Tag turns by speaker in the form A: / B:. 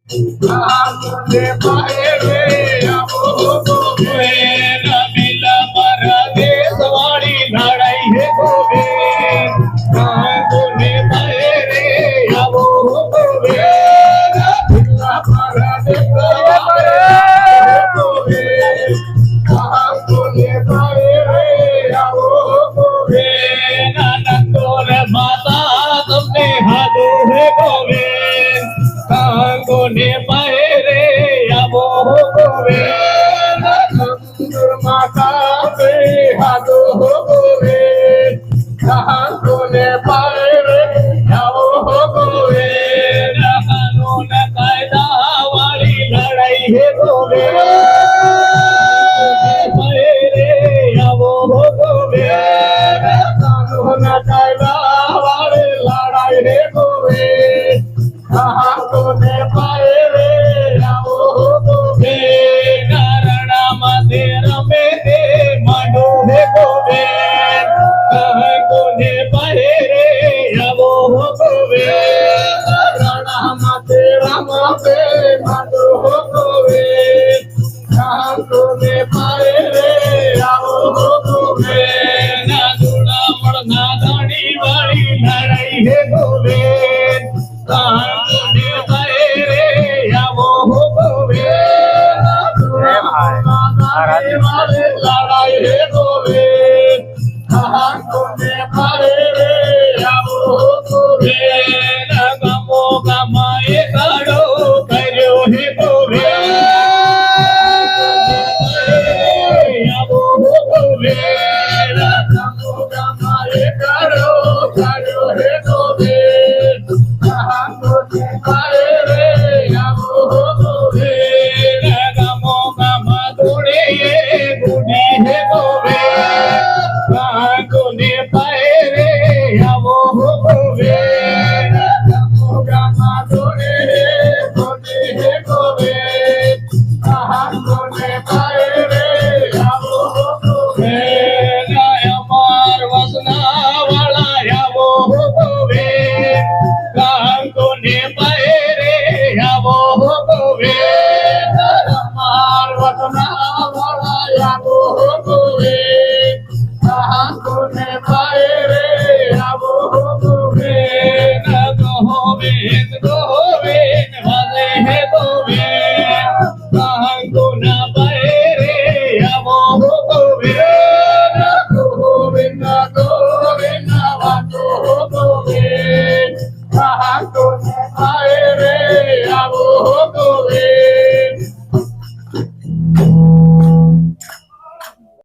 A: आगे पाए आवो गोविंद मिला मरा देशवाड़ी लड़ाई है गोविंद आगे पाए आवो गोविंद मिला मरा देशवाड़ी गोविंद आगे पाए आवो गोविंद नंदोर माता तुमने हादे है गोविंद ने पहरे आवो गोविंद नंदुर माता पे हादो गोविंद ने पहरे आवो गोविंद कानून कायदा वाली लड़ाई है गोविंद पहरे आवो गोविंद कानून कायदा वाली लड़ाई है गोविंद ने पाए आवो गोविंद रणमध्ये रमे दे मांडो हे गोविंद ने पाए आवो गोविंद रणमध्ये रमे मांडो गोविंद ने पाए